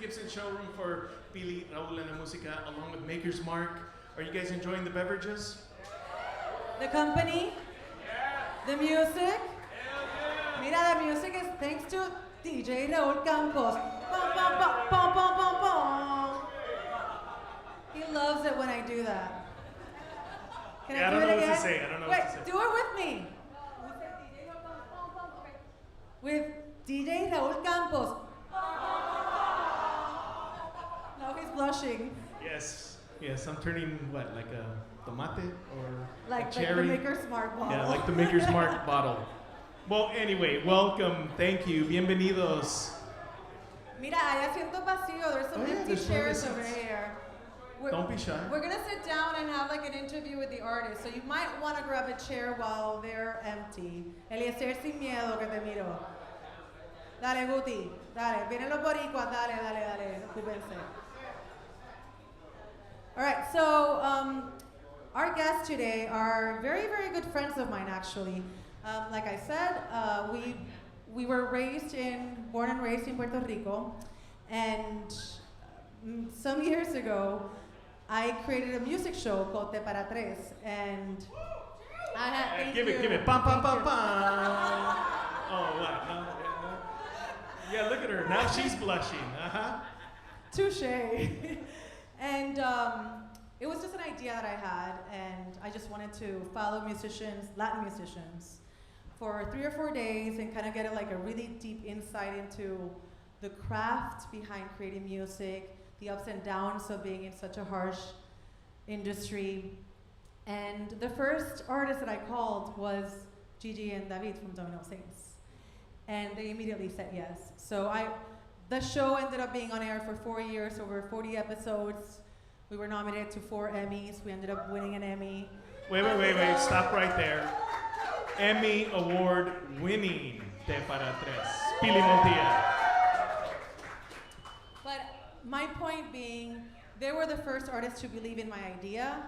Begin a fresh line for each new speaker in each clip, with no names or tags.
Gibson showroom for Pili, Raul, and la Música, along with Maker's Mark. Are you guys enjoying the beverages?
The company? The music? Mira, the music is thanks to DJ Raul Campos. Pom, pom, pom, pom, pom, pom, pom. He loves it when I do that. Can I do it again?
I don't know what to say.
Wait, do it with me. With DJ Raul Campos. Now he's blushing.
Yes, I'm turning what, like a tomate or
like
a cherry?
Like the Maker's Mark bottle.
Yeah, like the Maker's Mark bottle. Well, anyway, welcome, thank you, bienvenidos.
Mira, hay asiento vacío. There's some empty chairs over here.
Don't be shy.
We're gonna sit down and have like an interview with the artist, so you might want to grab a chair while they're empty. Eliezer, sin miedo, que te miro. Dale, Guti, dale. Vienen los boricuas, dale, ocúpense. All right, so our guests today are very, very good friends of mine, actually. Like I said, we were born and raised in Puerto Rico, and some years ago, I created a music show called Te Para Tres, and I had
give it, pam, pam, pam, pam. Oh, what? No, yeah, look at her. Now she's blushing.
Touché. And it was just an idea that I had, and I just wanted to follow Latin musicians, for 3 or 4 days and kind of get a really deep insight into the craft behind creating music, the ups and downs of being in such a harsh industry. And the first artist that I called was Gigi and David from Domino Saints. And they immediately said yes. So the show ended up being on air for 4 years, over 40 episodes. We were nominated to 4 Emmys. We ended up winning an Emmy.
Wait, stop right there. Emmy Award winning Te Para Tres, Pili Montilla.
But my point being, they were the first artists to believe in my idea,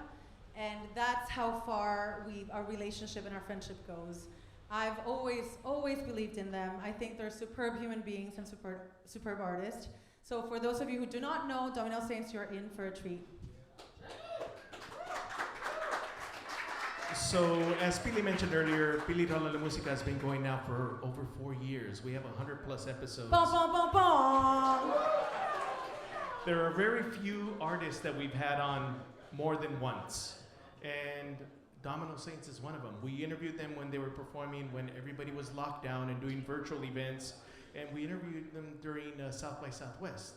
and that's how far our relationship and our friendship goes. I've always believed in them. I think they're superb human beings and superb artists. So for those of you who do not know Domino Saints, you're in for a treat.
So, as Pili mentioned earlier, Pili Raul la Música has been going now for over 4 years. We have 100+ episodes.
Bum, bum, bum, bum.
There are very few artists that we've had on more than once. And Domino Saints is one of them. We interviewed them when they were performing, when everybody was locked down and doing virtual events. And we interviewed them during South by Southwest.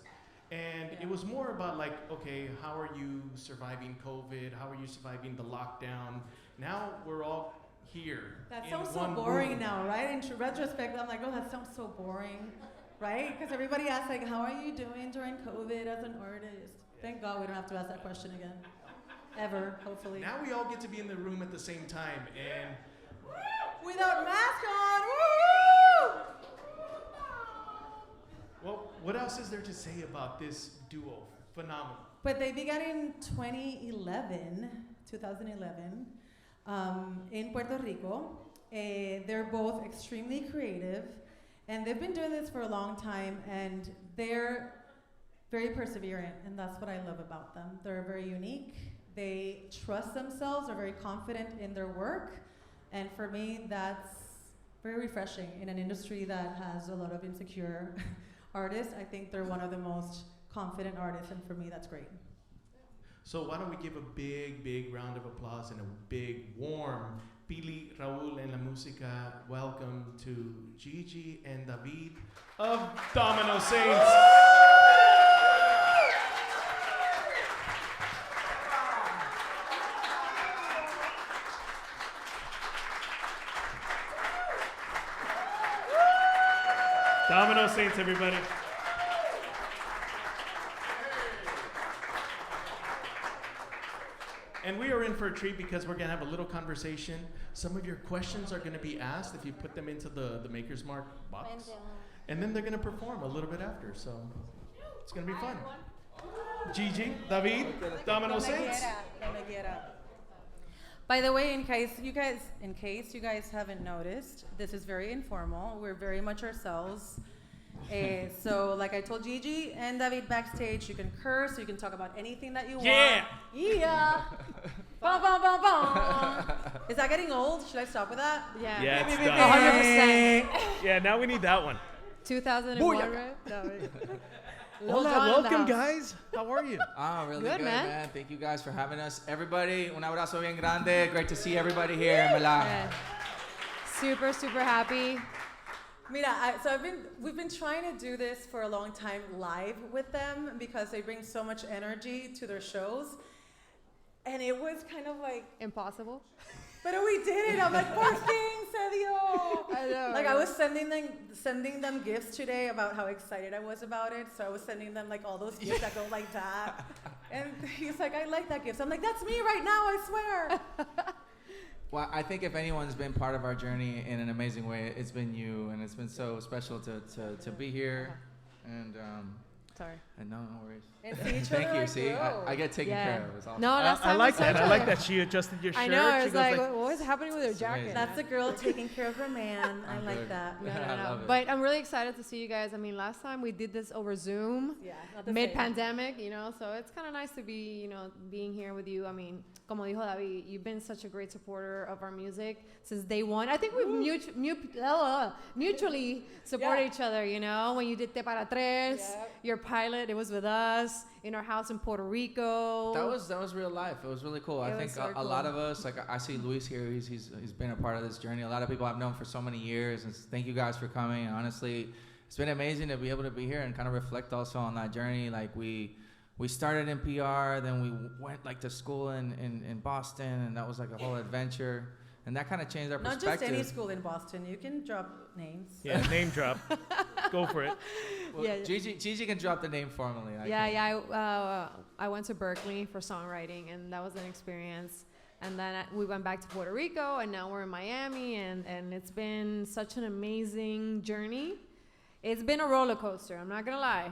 And it was more about okay, how are you surviving COVID? How are you surviving the lockdown? Now we're all here.
That sounds so boring now, right? In retrospect, I'm like, oh, that sounds so boring, right? Because everybody asks how are you doing during COVID as an artist? Thank God we don't have to ask that question again. Ever, hopefully.
Now we all get to be in the room at the same time and
without mask on. Woo!
Well, what else is there to say about this duo? Phenomenal.
But they began in 2011, in Puerto Rico. They're both extremely creative, and they've been doing this for a long time, and they're very perseverant, and that's what I love about them. They're very unique. They trust themselves, are very confident in their work, and for me, that's very refreshing in an industry that has a lot of insecure artists. I think they're one of the most confident artists, and for me, that's great.
So why don't we give a big, big round of applause and a big, warm Pili, Raul, and la Música welcome to Gigi and David of Domino Saints. Domino Saints, everybody. And we are in for a treat because we're going to have a little conversation. Some of your questions are going to be asked if you put them into the Maker's Mark box. And then they're going to perform a little bit after. So it's going to be fun. Gigi, David, Domino Saints.
By the way, in case you guys haven't noticed, this is very informal. We're very much ourselves. So, like I told Gigi and David backstage, you can curse, you can talk about anything that you want.
Yeah.
Yeah. Bum, bum, bum, bum. Is that getting old? Should I stop with that?
Yeah.
Yeah, it's done.
100%.
Yeah, now we need that one.
2001,
Booyah.
right? No, wait.
Hola,
John in the
welcome,
house.
guys. How are you?
Really
Good,
good,
man.
man. Thank you guys for having us. Everybody, un abrazo bien grande. Great to see everybody here, en verdad.
Yeah. Super, super happy.
Mira, we've been trying to do this for a long time live with them because they bring so much energy to their shows. And it was kind of like,
Impossible.
but we did it. I'm like, por fin se dio.
I know.
Like I was sending them gifts today about how excited I was about it. So I was sending them like all those gifts that go like that. And he's like, I like that gift. So I'm like, that's me right now, I swear.
Well, I think if anyone's been part of our journey in an amazing way, it's been you, and it's been so special to be here. And
Sorry.
no worries.
And see each
Thank
other
you.
like
See,
grow.
I get taken
Yeah.
care of. It's awesome.
No, last
I
time
like
we saw
that.
each
I like
other.
that she adjusted your shirt.
I know. I
She
was
goes
like, what was happening with her
It's
jacket?
amazing.
That's a girl taking care of her man. I
I'm
like
good.
that.
No,
I
no, no.
love it.
But I'm really excited to see you guys. I mean, last time we did this over Zoom,
Yeah, not the same.
mid-pandemic, you know, so it's kind of nice to be, you know, being here with you. I mean, como dijo David, you've been such a great supporter of our music since day one. I think we've mutually supported
Yeah.
each other, you know, when you did Te Para Tres,
Yep.
your pilot, it was with us, in our house in Puerto Rico.
That was real life. It was really cool. I
It
think
was so
a lot
cool.
of us, like I see Luis here. He's been a part of this journey. A lot of people I've known for so many years. And thank you guys for coming. And honestly, it's been amazing to be able to be here and kind of reflect also on that journey. Like we started in PR, then we went like to school in Boston, and that was like a whole adventure. And that kind of changed our
Not
perspective.
just any school in Boston. You can drop names.
Yeah, name drop. Go for it.
Well,
Yeah.
Gigi can drop the name formally.
I went to Berkeley for songwriting, and that was an experience. And then we went back to Puerto Rico, and now we're in Miami, and it's been such an amazing journey. It's been a roller coaster, I'm not gonna lie.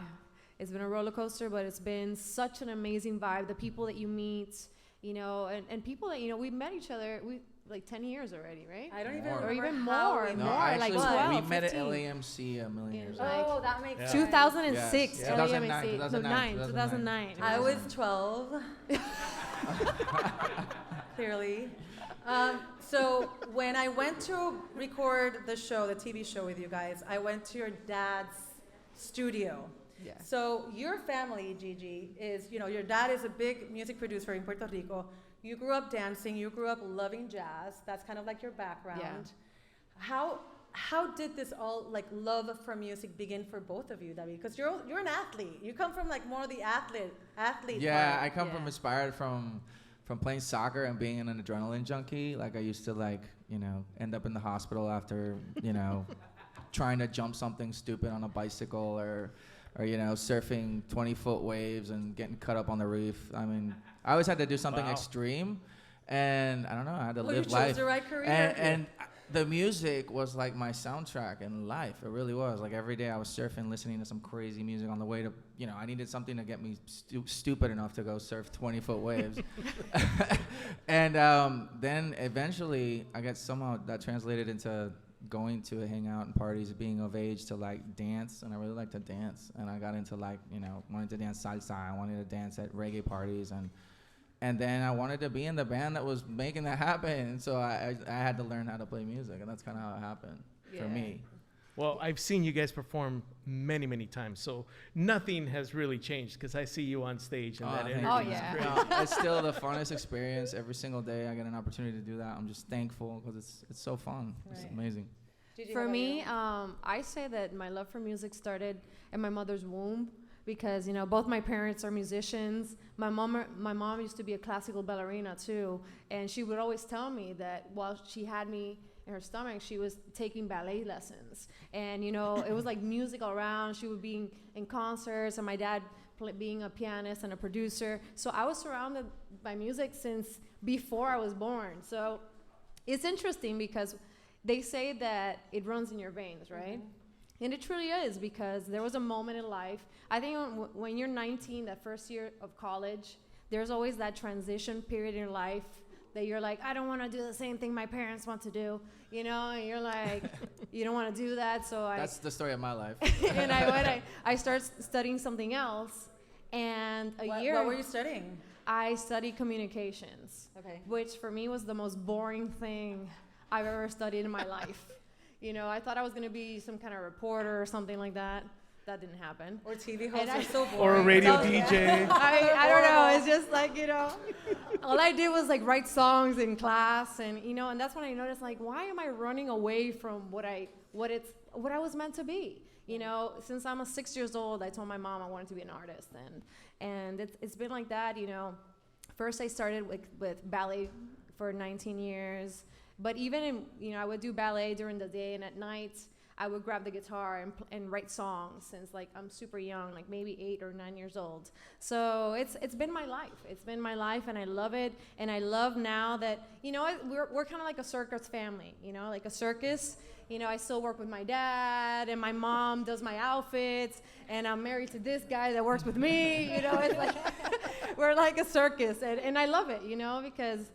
It's been a roller coaster, but it's been such an amazing vibe. The people that you meet, you know, and people that, you know, we met each other, like 10 years already, right?
I don't even
More.
remember
Or even
how
more,
we
No,
more,
met.
like
actually,
12,
we met at
15.
LAMC a million
Yeah.
years ago.
Oh, that makes
Yeah.
sense.
2006,
Yes.
LAMC.
2009,
2009.
I was 12. Clearly. So when I went to record the show, the TV show with you guys, I went to your dad's studio.
Yeah.
So your family, Gigi, is, you know, your dad is a big music producer in Puerto Rico. You grew up dancing. You grew up loving jazz. That's kind of like your background. How did this all, like, love for music begin for both of you, David? Because you're an athlete. You come from like more of the athlete.
Yeah,
part.
I come from
Yeah.
inspired from playing soccer and being an adrenaline junkie. Like I used to like, you know, end up in the hospital after, you know, trying to jump something stupid on a bicycle or you know, surfing 20-foot waves and getting cut up on the reef. I mean, I always had to do something
Wow.
extreme, and I don't know, I had to
Well, you
live
chose
life.
the right career.
And the music was like my soundtrack in life. It really was. Like every day I was surfing, listening to some crazy music on the way to, you know, I needed something to get me stupid enough to go surf 20-foot waves. And then eventually I got somehow that translated into going to hang out and parties, being of age to like dance. And I really like to dance. And I got into like, you know, wanted to dance salsa. I wanted to dance at reggae parties. And then I wanted to be in the band that was making that happen. And so I had to learn how to play music, and that's kind of how it happened for me.
Well, I've seen you guys perform many, many times, so nothing has really changed because I see you on stage and that
thank
energy
Oh,
is
yeah.
great.
No, it's still the funnest experience every single day. I get an opportunity to do that. I'm just thankful because it's so fun. It's
Right.
amazing.
Gigi,
For
how about
me,
you?
I say that my love for music started in my mother's womb because, you know, both my parents are musicians. My mom used to be a classical ballerina too, and she would always tell me that while she had me in her stomach, she was taking ballet lessons. And, you know, it was like music all around. She would be in concerts, and my dad being a pianist and a producer. So I was surrounded by music since before I was born. So it's interesting because they say that it runs in your veins, right? And it truly is, because there was a moment in life. I think when you're 19, that first year of college, there's always that transition period in your life that you're like, I don't want to do the same thing my parents want to do, you know, and you're like, you don't want to do that, so
That's the story of my life.
and I started studying something else, and
What were you studying?
I studied communications,
Okay.
which for me was the most boring thing I've ever studied in my life. You know, I thought I was going to be some kind of reporter or something like that. That didn't happen.
Or TV host
And
are so boring.
Or a radio
So-
DJ.
I don't know. It's just like, you know, all I did was like write songs in class, and you know, and that's when I noticed like, why am I running away from what I was meant to be? You know, since I'm 6 years old, I told my mom I wanted to be an artist, and it's been like that. You know, first I started with ballet for 19 years, but even in, you know, I would do ballet during the day, and at night I would grab the guitar and write songs since like I'm super young, like maybe 8 or 9 years old. So it's been my life. It's been my life, and I love it. And I love now that, you know, we're kind of like a circus family, you know, like a circus. You know, I still work with my dad, and my mom does my outfits, and I'm married to this guy that works with me. You know, it's like we're like a circus, and I love it, you know, because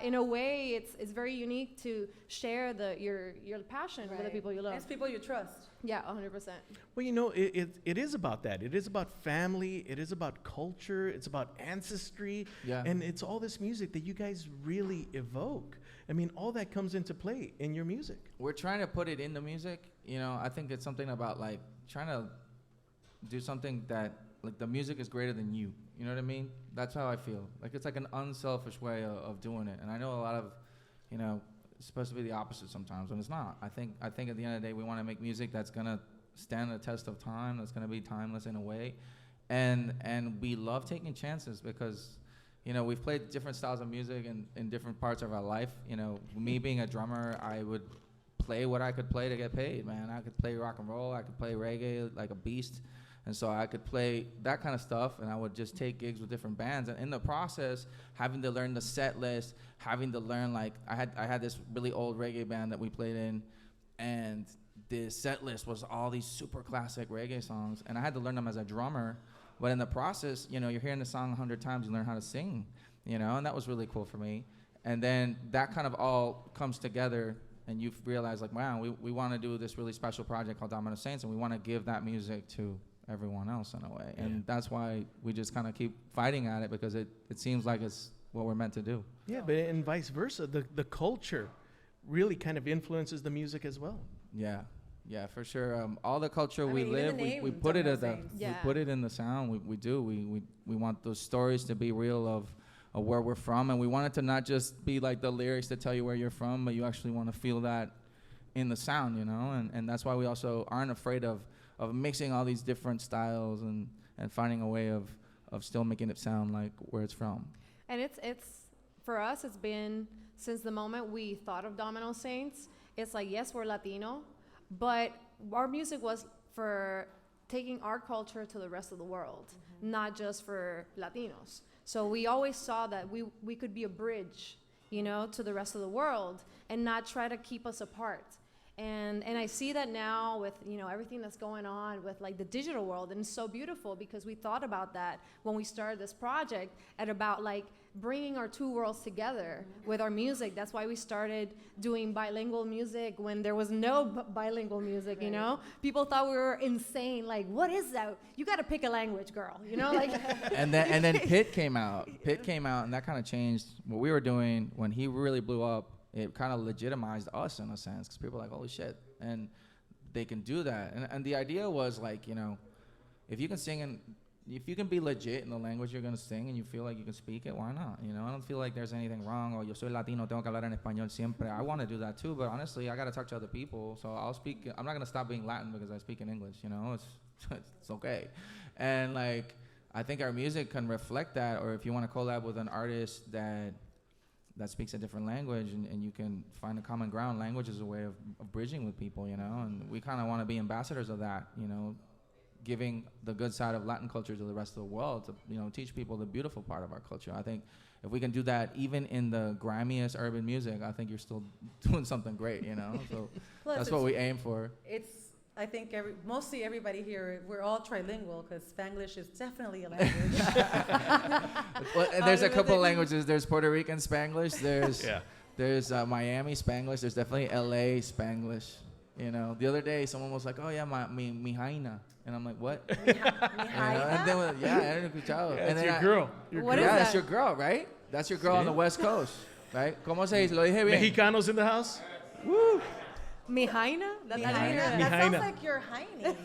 in a way it's very unique to share your passion with the people you love.
It's people you trust.
Yeah, 100%.
Well, you know, it is about that. It is about family. It is about culture. It's about ancestry.
Yeah.
And it's all this music that you guys really evoke. I mean, all that comes into play in your music.
We're trying to put it in the music. You know, I think it's something about like trying to do something that like the music is greater than you. You know what I mean? That's how I feel. Like it's like an unselfish way of doing it. And I know a lot of, you know, it's supposed to be the opposite sometimes, and it's not. I think at the end of the day, we want to make music that's gonna stand the test of time. That's gonna be timeless in a way, and we love taking chances because, you know, we've played different styles of music in different parts of our life. You know, me being a drummer, I would play what I could play to get paid, man. I could play rock and roll, I could play reggae like a beast. And so I could play that kind of stuff, and I would just take gigs with different bands. And in the process, having to learn the set list, having to learn, like, I had this really old reggae band that we played in, and the set list was all these super classic reggae songs, and I had to learn them as a drummer. But in the process, you know, you're hearing the song 100 times, you learn how to sing, you know, and that was really cool for me. And then that kind of all comes together, and you realize, like, wow, we want to do this really special project called Domino Saints, and we want to give that music to everyone else in a way. And that's why we just kind of keep fighting at it, because it seems like it's what we're meant to do.
Yeah, but and vice versa. The culture really kind of influences the music as well.
Yeah, for sure. All the culture
I
we
mean, even
live,
the
we
name
put it
Domino
at the,
Saints.
we
Yeah.
put it in the sound. We do. We want those stories to be real of where we're from, and we want it to not just be like the lyrics that tell you where you're from, but you actually want to feel that in the sound, you know. And that's why we also aren't afraid of mixing all these different styles and finding a way of still making it sound like where it's from.
And it's for us, it's been since the moment we thought of Domino Saints. It's like, yes, we're Latino, but our music was for taking our culture to the rest of the world, not just for Latinos. So we always saw that we could be a bridge, you know, to the rest of the world, and not try to keep us apart. And I see that now with, you know, everything that's going on with like the digital world, and it's so beautiful because we thought about that when we started this project at about like bringing our two worlds together with our music. That's why we started doing bilingual music when there was no bilingual music, you know? People thought we were insane, like, what is that? You gotta pick a language, girl, you know? Like
and then Pitt came out, and that kind of changed what we were doing. When he really blew up, it kind of legitimized us in a sense, because people were like, holy shit, and they can do that. And the idea was like, you know, if you can sing and if you can be legit in the language you're gonna sing and you feel like you can speak it, why not? You know, I don't feel like there's anything wrong. Or yo soy latino, tengo que hablar en español siempre. I want to do that too, but honestly, I gotta talk to other people, so I'll speak. I'm not gonna stop being Latin because I speak in English. You know, it's okay. And like, I think our music can reflect that. Or if you want to collab with an artist that speaks a different language, and you can find a common ground. Language is a way of bridging with people, you know, and we kind of want to be ambassadors of that, you know, giving the good side of Latin culture to the rest of the world, to, you know, teach people the beautiful part of our culture. I think if we can do that even in the grimiest urban music, I think you're still doing something great, you know. So
Plus
that's what we aim for.
It's I think mostly everybody here, we're all trilingual because Spanglish is definitely a language.
Well, and there's a couple languages. There's Puerto Rican Spanglish. There's
Yeah.
there's Miami Spanglish. There's definitely LA Spanglish. You know, the other day someone was like, "Oh yeah, mi jaina," and I'm like, "What?" You know, and then I didn't escuchado.
Yeah,
And
it's
then
your
I-
girl.
What is
yeah,
that?
that's your girl, right? That's your girl on the West Coast, right? ¿Cómo se dice? Lo dije bien.
Mexicanos in the house?
Woo.
Mijaina?
That
Mijaina.
sounds like you're Heine.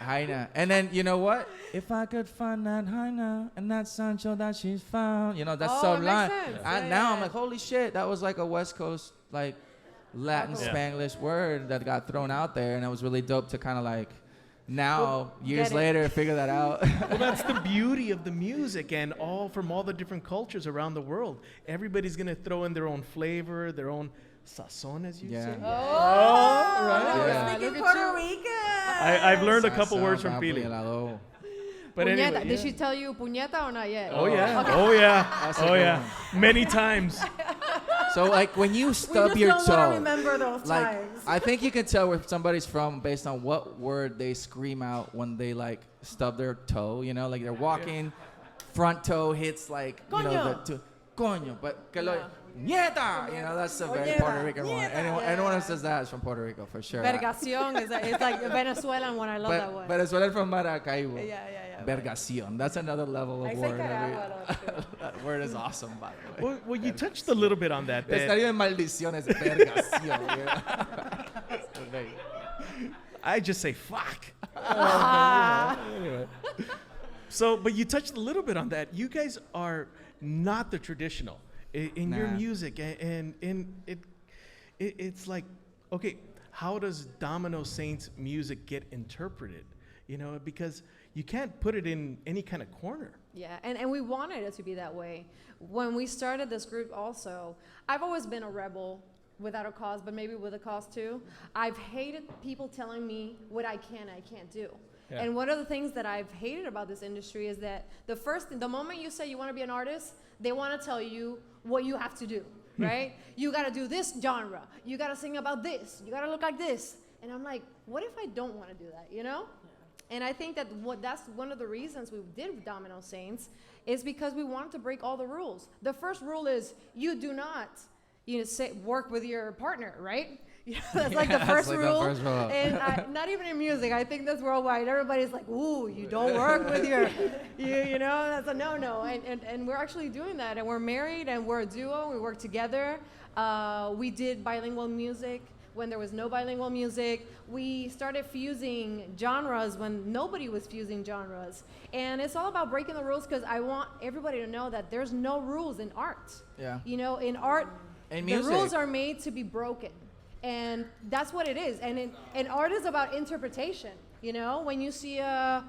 Jaina. And then, you know what? If I could find that Jaina and that Sancho that she's found. You know, that's
Oh,
so
it makes
line.
sense.
Now
Yeah.
I'm like, holy shit, that was like a West Coast, like, Latin
Yeah.
Spanglish word that got thrown out there. And it was really dope to kind of like, now, years
get it.
later, figure that out.
Well, that's the beauty of the music, and all from all the different cultures around the world. Everybody's gonna throw in their own flavor, their own sazon, as you
Yeah.
say.
Oh,
right.
now
Yeah.
we're speaking
Look at
Puerto
you.
Rican.
I've learned a couple
Sazón,
words from
papi,
Pili.
helado.
But
Puñeta.
anyway,
Did
yeah.
she tell you puñeta or not yet?
Oh yeah,
Okay.
oh yeah,
That's a
oh
good
yeah,
one.
many times.
So, like, when you
We
stub
just
your
don't want to
toe,
remember those
like,
times.
I think you can tell where somebody's from based on what word they scream out when they like stub their toe. You know, like they're walking, front toe hits like you know
Coño.
the coño, but que lo nieta. You know, that's a very
Nieta.
Puerto Rican one.
Nieta.
Anyone who says that is from Puerto Rico for sure.
Vergación it's like a Venezuelan one. I love that one.
But Venezuelan from Maracaibo.
Yeah.
Vergación. That's another level
I
of
say
word.
carajo a lot too.
That word is awesome, by the way.
Well, you touched a little bit on that.
Estadio de maldiciones, vergación. Yeah.
I just say fuck. Anyway. So, but you touched a little bit on that. You guys are not the traditional in your
Nah.
music, and it's like, okay, how does Domino Saints music get interpreted? You know, because you can't put it in any kind of corner.
Yeah, and we wanted it to be that way. When we started this group also, I've always been a rebel without a cause, but maybe with a cause too. I've hated people telling me what I can and I can't do.
Yeah.
And one of the things that I've hated about this industry is that the moment you say you want to be an artist, they want to tell you what you have to do, right? You got to do this genre. You got to sing about this. You got to look like this. And I'm like, what if I don't want to do that, you know? And I think that that's one of the reasons we did with Domino Saints is because we wanted to break all the rules. The first rule is you do not, work with your partner, right? That's like the first
like the
rule.
first rule.
And not even in music. I think that's worldwide. Everybody's like, ooh, you don't work with your, you know, that's a no-no. And we're actually doing that. And we're married and we're a duo. We work together. We did bilingual music when there was no bilingual music. We started fusing genres when nobody was fusing genres. And it's all about breaking the rules because I want everybody to know that there's no rules in art.
Yeah.
You know, in art,
In
the
music.
rules are made to be broken. And that's what it is. And art is about interpretation. You know, when you see an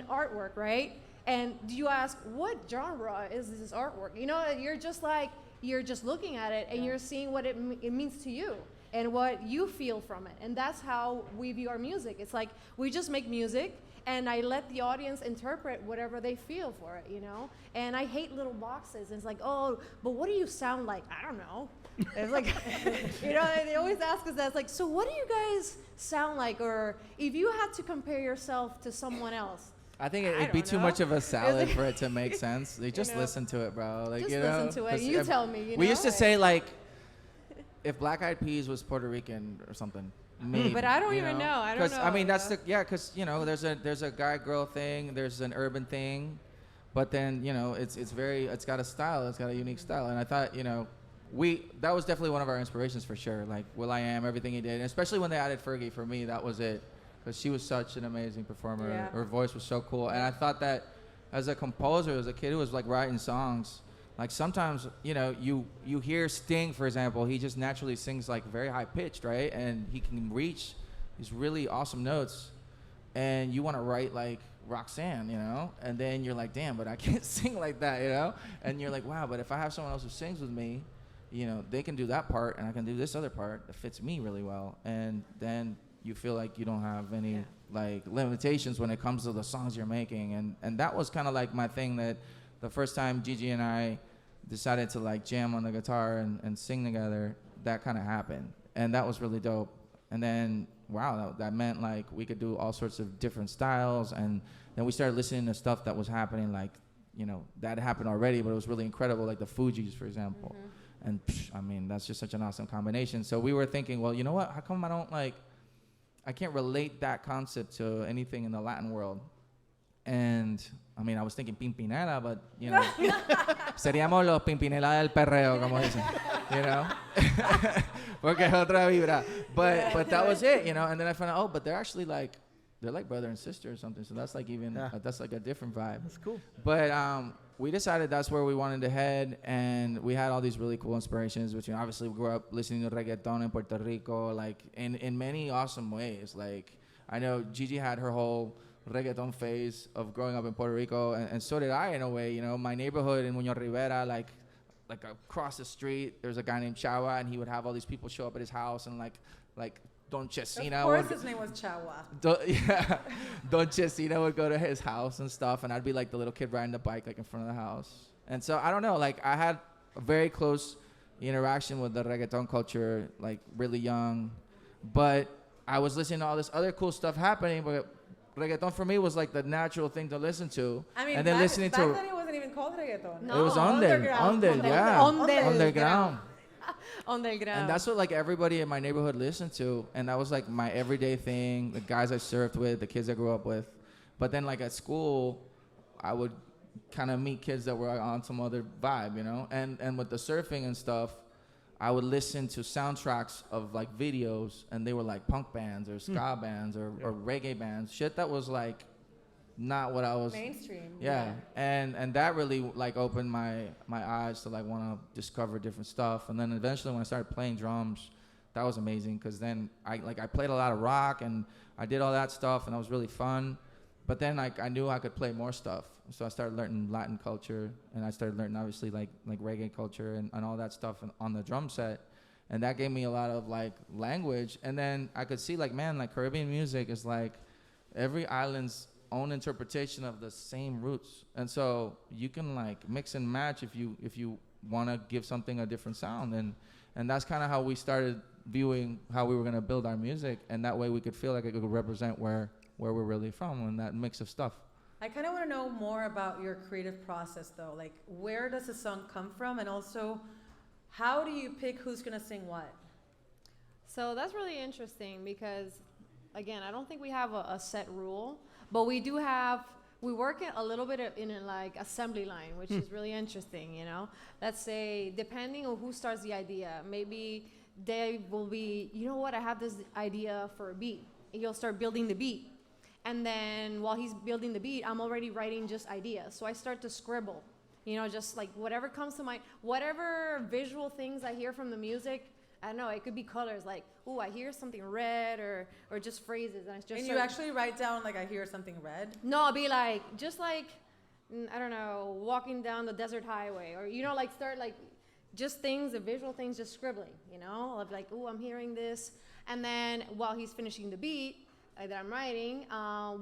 artwork, right? And you ask, what genre is this artwork? You know, you're just looking at it and you're seeing what it means to you and what you feel from it. And that's how we view our music. It's like we just make music and I let the audience interpret whatever they feel for it, you know? And I hate little boxes. It's like, oh, but what do you sound like? I don't know. It's like, you know, they always ask us that. It's like, so what do you guys sound like? Or if you had to compare yourself to someone else,
I think
I
it'd be
don't
too
know.
much of a salad for it to make sense. They just
know?
listen to it, bro. Like,
just
you know,
listen to it.
'cause
You
if-
tell me, you
we
know?
used to say like, if Black Eyed Peas was Puerto Rican or something, maybe.
But I don't
you
even know. I don't
'Cause, I mean,
know.
that's because you know, there's a guy-girl thing, there's an urban thing, but then you know, it's got a style, it's got a unique style, and I thought you know, that was definitely one of our inspirations for sure. Like will.i.am, everything he did, and especially when they added Fergie. For me, that was it, because she was such an amazing performer.
Yeah.
Her voice was so cool, and I thought that as a composer, as a kid who was like writing songs. Like sometimes, you know, you hear Sting, for example, he just naturally sings like very high pitched, right? And he can reach these really awesome notes. And you want to write like Roxanne, you know? And then you're like, damn, but I can't sing like that, you know? And you're like, wow, but if I have someone else who sings with me, you know, they can do that part and I can do this other part that fits me really well. And then you feel like you don't have any like limitations when it comes to the songs you're making. And that was kind of like my thing that the first time Gigi and I decided to like jam on the guitar and sing together, that kind of happened. And that was really dope. And then, wow, that meant like we could do all sorts of different styles. And then we started listening to stuff that was happening, like, you know, that happened already, but it was really incredible, like the Fugees, for example. And I mean, that's just such an awesome combination. So we were thinking, well, you know what? How come I can't relate that concept to anything in the Latin world? And I mean, I was thinking Pimpinela, but, you know, seríamos los Pimpinela del perreo, como dicen, you know? Porque es otra vibra. But that was it, you know? And then I found out, oh, but they're actually like brother and sister or something. So that's like that's like a different vibe.
That's cool.
But we decided that's where we wanted to head, and we had all these really cool inspirations, which, you know, obviously we grew up listening to reggaeton in Puerto Rico, like in many awesome ways. Like, I know Gigi had her whole reggaeton phase of growing up in Puerto Rico, and so did I in a way. You know, my neighborhood in Muñoz Rivera, like across the street, there's a guy named Chawa, and he would have all these people show up at his house, and like Don Chesina.
Of course, his name was Chawa.
Don Chesina would go to his house and stuff, and I'd be like the little kid riding the bike like in front of the house. And so I don't know, like I had a very close interaction with the reggaeton culture, like really young, but I was listening to all this other cool stuff happening, but reggaeton for me was like the natural thing to listen to.
I mean,
and then
back
listening to
then it wasn't even called reggaeton.
No.
it was underground, underground.
Underground.
And that's what like everybody in my neighborhood listened to, and that was like my everyday thing. The guys I surfed with, the kids I grew up with. But then like at school, I would kind of meet kids that were on some other vibe, you know. And with the surfing and stuff, I would listen to soundtracks of like videos, and they were like punk bands or ska bands or reggae bands, shit that was like not what I was
mainstream.
Yeah. And that really like opened my eyes to like want to discover different stuff. And then eventually when I started playing drums, that was amazing, because then I played a lot of rock and I did all that stuff, and that was really fun. But then like I knew I could play more stuff, so I started learning Latin culture, and I started learning obviously like reggae culture and all that stuff on the drum set. And that gave me a lot of like language. And then I could see like, man, like Caribbean music is like every island's own interpretation of the same roots, and so you can like mix and match if you want to give something a different sound. And that's kind of how we started viewing how we were going to build our music, and that way we could feel like it could represent where we're really from and that mix of stuff.
I kind of want to know more about your creative process, though. Like, where does a song come from, and also how do you pick who's going to sing what?
So that's really interesting because, again, I don't think we have a set rule, but we work a little bit in a like assembly line, which is really interesting, you know. Let's say, depending on who starts the idea, maybe Dave will be, you know what, I have this idea for a beat. And he'll start building the beat. And then while he's building the beat, I'm already writing just ideas. So I start to scribble, you know, just like whatever comes to mind, whatever visual things I hear from the music. I don't know, it could be colors, like, ooh, I hear something red, or just phrases. And,
You actually write down, like, I hear something red?
No, I'll be like, just like, I don't know, walking down the desert highway, or, you know, like start like just things, the visual things, just scribbling, you know? I'll be like, ooh, I'm hearing this. And then while he's finishing the beat that I'm writing,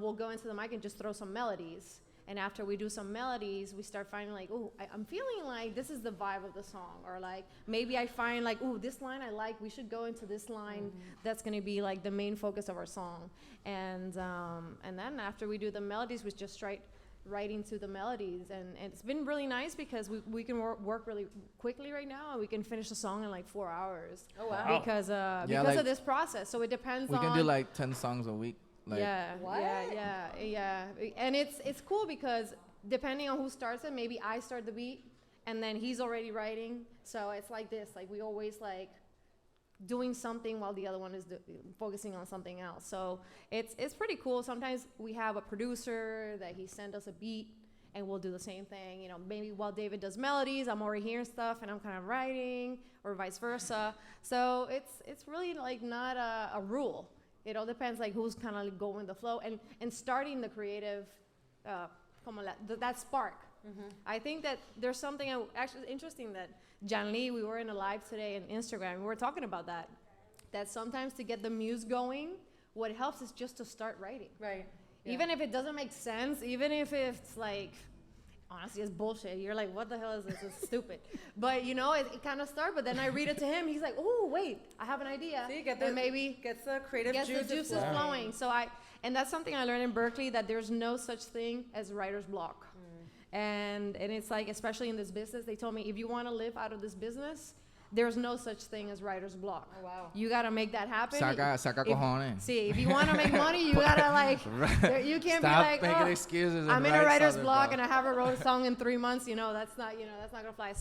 we'll go into the mic and just throw some melodies. And after we do some melodies, we start finding like, ooh, I'm feeling like this is the vibe of the song. Or like, maybe I find like, ooh, this line I like, we should go into this line. That's gonna be like the main focus of our song. And then after we do the melodies, we just writing to the melodies. And it's been really nice because we can work really quickly right now, and we can finish the song in like 4 hours.
Oh, wow.
Because
like,
of this process. So it depends on.
We can do like 10 songs a week. Like,
yeah. And it's cool because depending on who starts it, maybe I start the beat and then he's already writing. So it's like this, like we always like doing something while the other one is focusing on something else. So it's pretty cool. Sometimes we have a producer that he send us a beat and we'll do the same thing. You know, maybe while David does melodies, I'm already hearing stuff and I'm kind of writing, or vice versa. So it's really like not a rule. It all depends like who's kind of like going with the flow and starting the creative, that spark. I think that there's something actually interesting that Jan Lee, we were in a live today on Instagram, we were talking about that sometimes to get the muse going, what helps is just to start writing.
Right. Yeah.
Even if it doesn't make sense, even if it's like honestly, it's bullshit. You're like, what the hell is this? It's stupid. But, you know, it kind of started. But then I read it to him. He's like, oh, wait, I have an idea.
See, get
And
the,
maybe
gets the creative
gets the
juices
juices flowing. So and that's something I learned in Berkeley, that there's no such thing as writer's block. And it's like, especially in this business, they told me, if you want to live out of this business, there's no such thing as writer's block.
Oh, wow.
You got to make that happen.
Saca cojones.
See, if you want to make money, you got to like, you can't
Stop
be like,
making
oh,
excuses. And
I'm in a
write
writer's
something,
block
bro.
and I haven't wrote a song in 3 months. That's not gonna fly.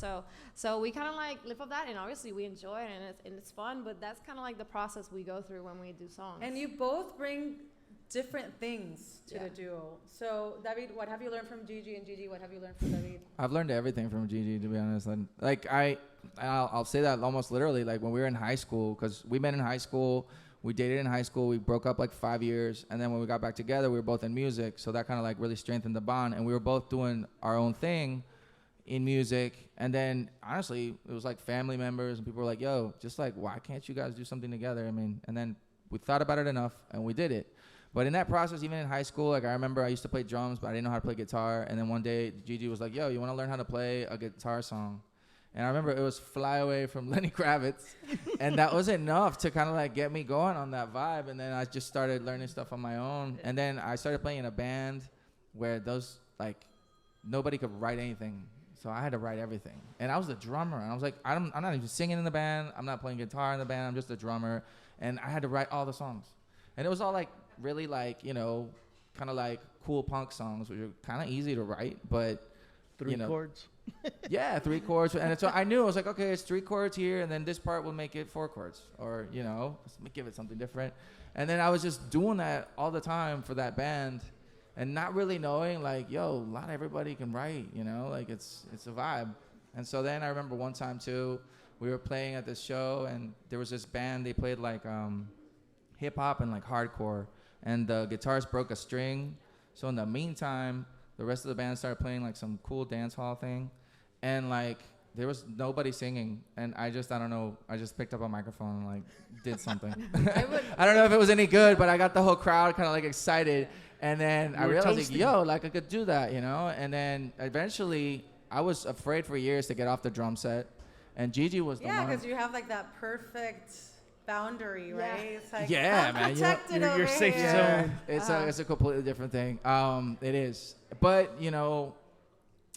So we kind of like live off that, and obviously we enjoy it, and it's fun. But that's kind of like the process we go through when we do songs.
And you both bring different things to
Yeah.
the duo. So, David, what have you learned from Gigi, and Gigi, what have you learned from David?
I've learned everything from Gigi, to be honest. And like I'll say that almost literally. Like when we were in high school, because we met in high school, we dated in high school, we broke up like 5 years, and then when we got back together, we were both in music. So that kind of like really strengthened the bond, and we were both doing our own thing in music. And then honestly, it was like family members, and people were like, "Yo, just like why can't you guys do something together?" I mean, and then we thought about it enough, and we did it. But in that process, even in high school, like I remember I used to play drums, but I didn't know how to play guitar. And then one day, Gigi was like, "Yo, you want to learn how to play a guitar song?" And I remember it was "Fly Away" from Lenny Kravitz, and that was enough to kind of like get me going on that vibe. And then I just started learning stuff on my own. And then I started playing in a band where those like nobody could write anything, so I had to write everything. And I was the drummer, and I was like, I'm not even singing in the band. I'm not playing guitar in the band. I'm just a drummer, and I had to write all the songs. And it was all like really like, kind of like cool punk songs, which are kind of easy to write, but
Three chords.
yeah, 3 chords. And so I knew, I was like, okay, it's 3 chords here, and then this part will make it 4 chords, or let's give it something different. And then I was just doing that all the time for that band, and not really knowing like, yo, not everybody can write, like it's a vibe. And so then I remember one time too, we were playing at this show, and there was this band, they played like hip hop and like hardcore, and the guitarist broke a string. So in the meantime, the rest of the band started playing like some cool dance hall thing, and like there was nobody singing, and I don't know, I just picked up a microphone and like did something. I don't know if it was any good, but I got the whole crowd kind of like excited, and then I realized like, yo, like I could do that, and then eventually I was afraid for years to get off the drum set, and Gigi was the one.
Yeah, because you have like that perfect boundary, right? It's like,
Yeah,
I'm
man,
protected
your
over
safe
here.
zone.
It's a completely different thing. It is, but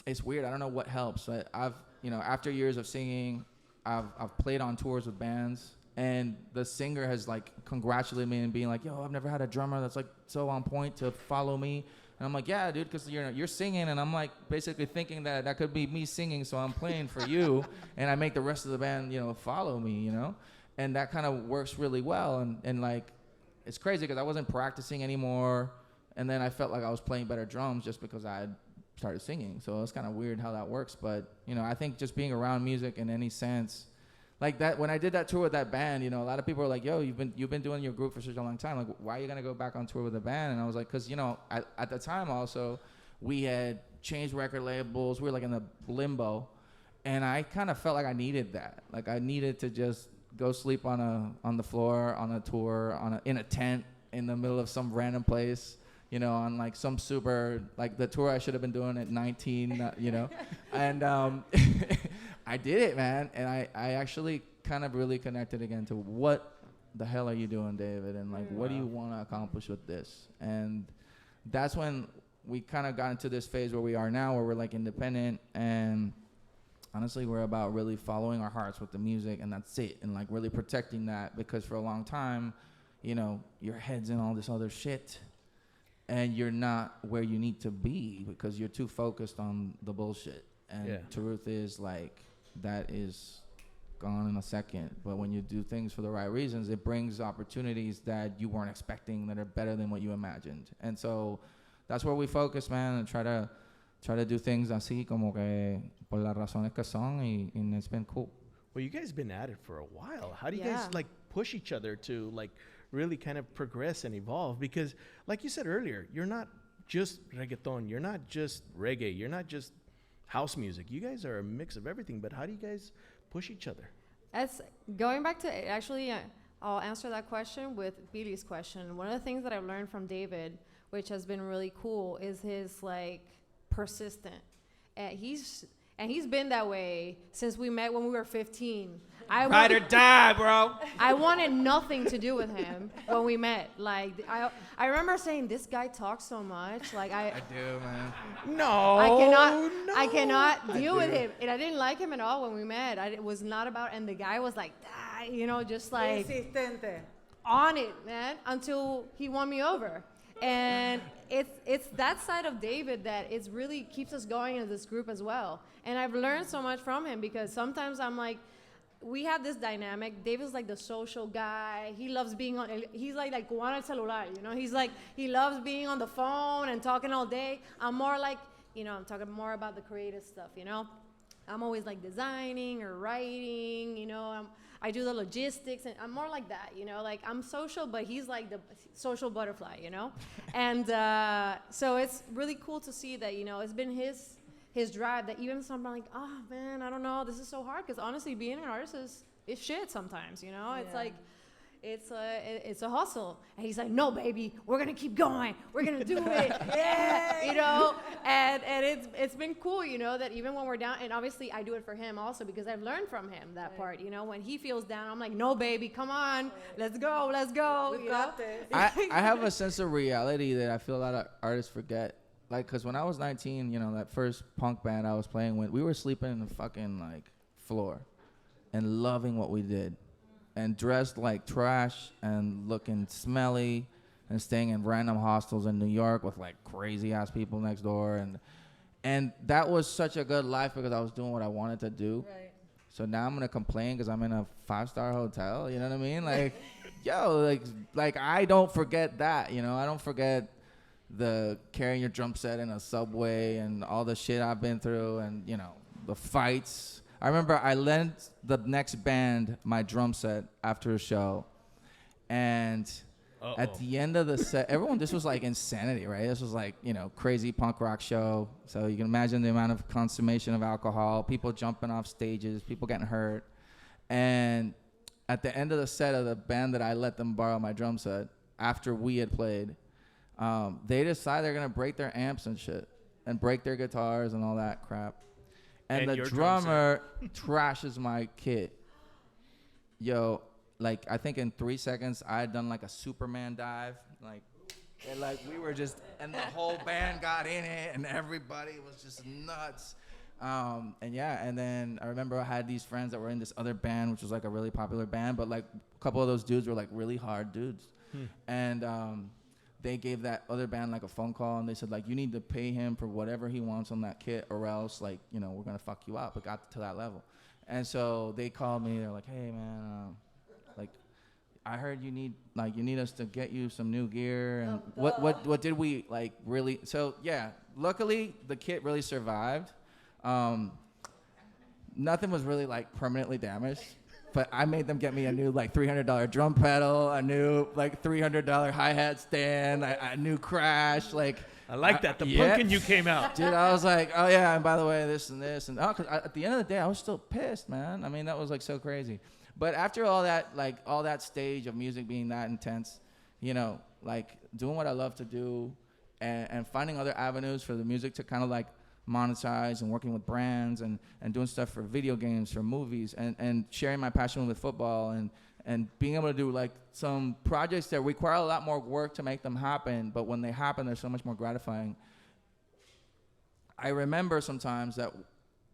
it's weird. I don't know what helps. But I've after years of singing, I've played on tours with bands, and the singer has like congratulated me and being like, "Yo, I've never had a drummer that's like so on point to follow me." And I'm like, "Yeah, dude, because you're singing," and I'm like basically thinking that could be me singing, so I'm playing for you, and I make the rest of the band follow me, and that kind of works really well. And like, it's crazy because I wasn't practicing anymore, and then I felt like I was playing better drums just because I had started singing. So it's kind of weird how that works. But I think just being around music in any sense, like that, when I did that tour with that band, a lot of people are like, "Yo, you've been doing your group for such a long time. Like, why are you gonna go back on tour with a band?" And I was like, "Cause at the time also, we had changed record labels. We were like in the limbo, and I kind of felt like I needed that. Like I needed to just go sleep on the floor on a tour in a tent in the middle of some random place, on like some super, like the tour I should have been doing at 19, and I did it, man. And I actually kind of really connected again to what the hell are you doing, David? And like, what do you want to accomplish with this? And that's when we kind of got into this phase where we are now, where we're like independent, and honestly, we're about really following our hearts with the music, and that's it. And like really protecting that, because for a long time, your head's in all this other shit, and you're not where you need to be because you're too focused on the bullshit. And truth is, like, that is gone in a second. But when you do things for the right reasons, it brings opportunities that you weren't expecting that are better than what you imagined. And so that's where we focus, man, and try to do things así como que por las razones que son, and it's been cool.
Well, you guys been at it for a while. How do you guys like push each other to like really kind of progress and evolve? Because like you said earlier, you're not just reggaeton, you're not just reggae, you're not just house music. You guys are a mix of everything. But how do you guys push each other?
As going back to actually, I'll answer that question with Billy's question. One of the things that I've learned from David, which has been really cool, is his like persistent. and he's been that way since we met when we were 15.
Ride or die, bro.
I wanted nothing to do with him when we met. Like I remember saying, this guy talks so much. Like
I do, man.
No.
I cannot deal with him. And I didn't like him at all when we met. It was not about, and the guy was like, just like
Insistente.
on it, man, until he won me over. And it's that side of David that it's really keeps us going in this group as well. And I've learned so much from him, because sometimes I'm like, we have this dynamic. David's like the social guy. He loves being on, he's like Juan el celular, He's like, he loves being on the phone and talking all day. I'm more like, I'm talking more about the creative stuff, I'm always like designing or writing, I do the logistics, and I'm more like that, like I'm social, but he's like the social butterfly, And so it's really cool to see that, it's been his drive that even something like, oh man, I don't know, this is so hard, because honestly, being an artist is shit sometimes, It's like, it's a hustle. And he's like, no, baby, we're gonna keep going, we're gonna do it. Yeah, and it's been cool, that even when we're down, and obviously I do it for him also, because I've learned from him that part, when he feels down, I'm like, no, baby, come on, let's go.
We've got this.
I have a sense of reality that I feel a lot of artists forget. Like, because when I was 19, that first punk band I was playing with, we were sleeping in the fucking, like, floor and loving what we did and dressed like trash and looking smelly and staying in random hostels in New York with, like, crazy-ass people next door. And that was such a good life because I was doing what I wanted to do.
Right.
So now I'm going to complain because I'm in a 5-star hotel. You know what I mean? Like, yo, like I don't forget that, I don't forget the carrying your drum set in a subway and all the shit I've been through, and the fights. I remember I lent the next band my drum set after a show, and at the end of the set, this was like insanity, right? This was like, crazy punk rock show. So you can imagine the amount of consummation of alcohol, people jumping off stages, people getting hurt. And at the end of the set of the band that I let them borrow my drum set after we had played, they decide they're gonna break their amps and shit, and break their guitars and all that crap. And the drummer trashes my kit. Yo, like I think in 3 seconds I had done like a Superman dive, and we were just, and the whole band got in it, and everybody was just nuts. And then I remember I had these friends that were in this other band, which was like a really popular band, but like a couple of those dudes were like really hard dudes, and they gave that other band like a phone call, and they said like, you need to pay him for whatever he wants on that kit, or else like, we're gonna fuck you up. It got to that level. And so they called me, they're like, hey man, like I heard you need us to get you some new gear, and what did we like really? So yeah, luckily the kit really survived. Nothing was really like permanently damaged. But I made them get me a new like $300 drum pedal, a new like $300 hi-hat stand, a new crash. Like
I like that. The punk in you came out.
Dude, I was like, oh yeah, and by the way, this and this. And cause at the end of the day, I was still pissed, man. I mean, that was like so crazy. But after all that stage of music being that intense, like doing what I love to do and finding other avenues for the music to kind of like monetize, and working with brands and doing stuff for video games, for movies, and sharing my passion with football, and being able to do like some projects that require a lot more work to make them happen, but when they happen, they're so much more gratifying. I remember sometimes that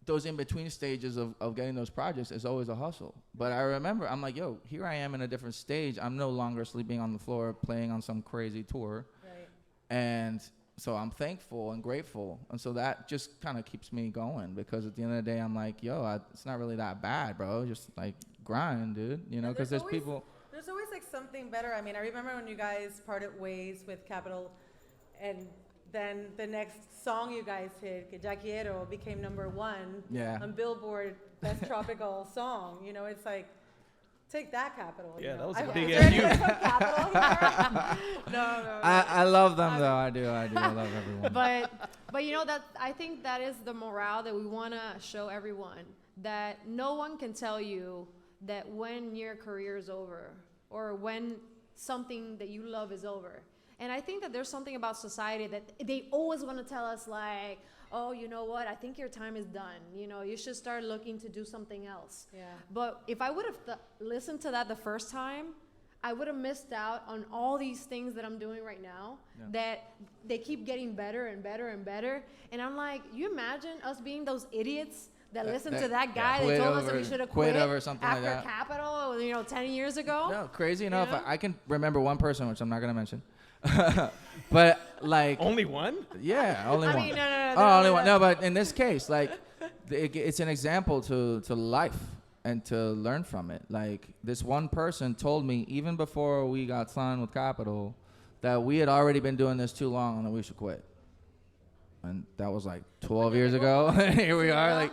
those in-between stages of getting those projects is always a hustle. But I remember, I'm like, yo, here I am in a different stage. I'm no longer sleeping on the floor playing on some crazy tour.
Right.
And so I'm thankful and grateful. And so that just kind of keeps me going, because at the end of the day, I'm like, yo, it's not really that bad, bro. Just like grind, dude, because there's people.
There's always like something better. I mean, I remember when you guys parted ways with Capitol, and then the next song you guys hit, Que Ya Quiero, became #1 on Billboard Best Tropical Song. It's like, take that, Capitol.
Yeah, that was a
I
big
hope-
FU.
Capitol here? No.
I love them though. I do. I love everyone.
But that I think that is the morale that we want to show everyone, that no one can tell you that when your career is over or when something that you love is over. And I think that there's something about society that they always want to tell us, like, oh, you know what, I think your time is done. You know, you should start looking to do something else.
Yeah.
But if I would have listened to that the first time, I would have missed out on all these things that I'm doing right now, that they keep getting better and better and better. And I'm like, you imagine us being those idiots that listened to that guy that told us that we should have quit
over something
after
like that.
Capitol, 10 years ago?
No, crazy enough,
know?
I can remember one person, which I'm not going to mention. But, like...
Only one?
Yeah, only one.
I mean, no.
Oh, only one. No, but in this case, like, it's an example to life and to learn from it. Like, this one person told me, even before we got signed with Capitol, that we had already been doing this too long and that we should quit. And that was like 12 years ago. And here we are. Like,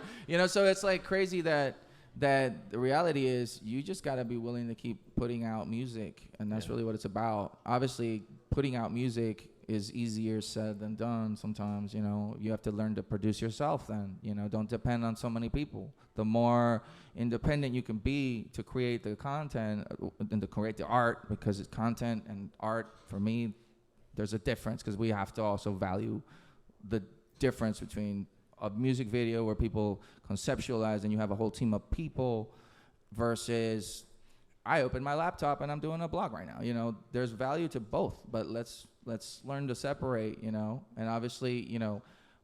so it's like crazy that the reality is you just got to be willing to keep putting out music. And that's really what it's about. Obviously, putting out music is easier said than done sometimes. You have to learn to produce yourself then. Don't depend on so many people. The more independent you can be to create the content and to create the art, because it's content and art, for me, there's a difference, because we have to also value the difference between a music video where people conceptualize and you have a whole team of people versus I open my laptop and I'm doing a blog right now. There's value to both, but let's learn to separate, and obviously,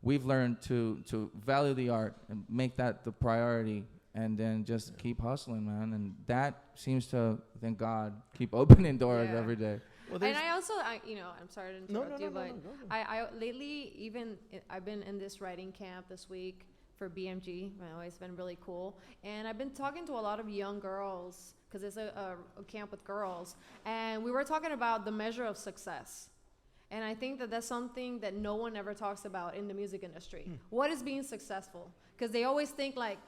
we've learned to value the art and make that the priority, and then just keep hustling, man. And that seems to, thank God, keep opening doors every day.
Well, and I also, I'm sorry to interrupt you, but
no.
I lately, I've been in this writing camp this week for BMG. It's been really cool. And I've been talking to a lot of young girls, because it's a camp with girls. And we were talking about the measure of success. And I think that that's something that no one ever talks about in the music industry. What is being successful? Because they always think like,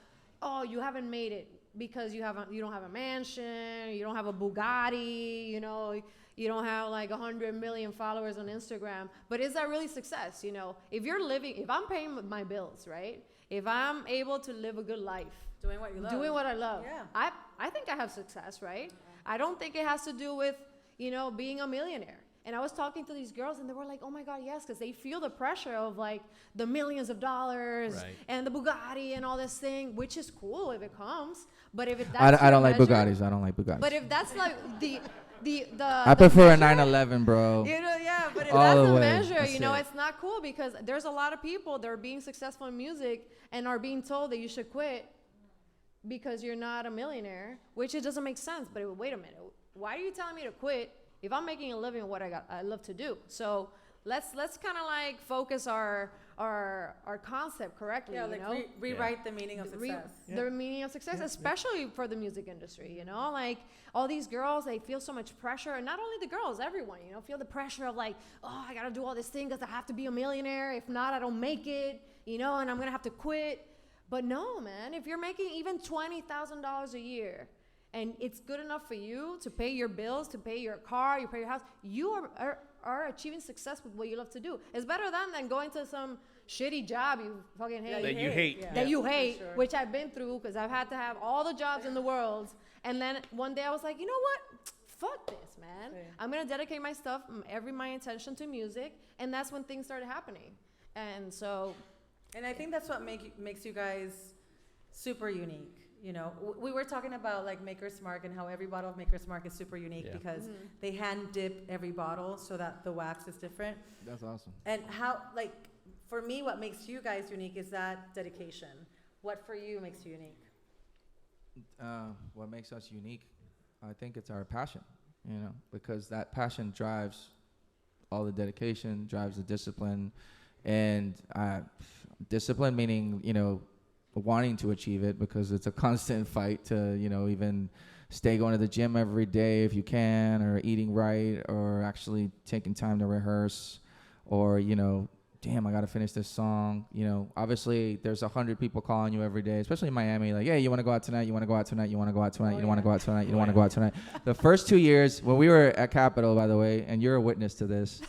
oh, you haven't made it because you don't have a mansion, you don't have a Bugatti, you don't have like 100 million followers on Instagram. But is that really success? If I'm paying my bills, right? If I'm able to live a good life,
Doing what you love.
doing what I love,
Yeah.
I think I have success, right? I don't think it has to do with, being a millionaire. And I was talking to these girls, and they were like, oh my God, yes, because they feel the pressure of like the millions of dollars and the Bugatti and all this thing, which is cool if it comes. But if that's
I don't like Bugattis. I don't like Bugattis.
But if that's like
I prefer a 911, bro.
But if
All
that's
the
the
way.
measure,
That's
it's not cool, because there's a lot of people that are being successful in music and are being told that you should quit because you're not a millionaire, which it doesn't make sense. But wait a minute, why are you telling me to quit if I'm making a living at what I love to do? So let's kind of like focus our concept correctly.
Yeah, like rewrite the meaning of success.
The meaning of success, especially for the music industry. Like all these girls, they feel so much pressure, and not only the girls, everyone. Feel the pressure of like, oh, I gotta do all this thing because I have to be a millionaire. If not, I don't make it. And I'm gonna have to quit. But no, man, if you're making even $20,000 a year, and it's good enough for you to pay your bills, to pay your car, you pay your house, you are achieving success with what you love to do. It's better than going to some shitty job you fucking hate.
That you hate.
Yeah.
That you hate,
Sure.
which I've been through, because I've had to have all the jobs in the world. And then one day I was like, you know what? Fuck this, man.
Yeah.
I'm going to dedicate my stuff, my attention to music. And that's when things started happening. And so...
And I think that's what makes you guys super unique. We were talking about like Maker's Mark and how every bottle of Maker's Mark is super unique because they hand dip every bottle so that the wax is different.
That's awesome.
And how, like, for me, what makes you guys unique is that dedication. What for you makes you unique?
What makes us unique, I think it's our passion, because that passion drives all the dedication, drives the discipline, and discipline meaning, wanting to achieve it, because it's a constant fight to, even stay going to the gym every day if you can, or eating right, or actually taking time to rehearse, or, damn, I got to finish this song. Obviously there's 100 people calling you every day, especially in Miami, like, hey, you want to go out tonight? You want to go out tonight? You want to go out tonight? You don't want to go out tonight? You don't want to go out tonight? The first 2 years when we were at Capitol, by the way, and you're a witness to this,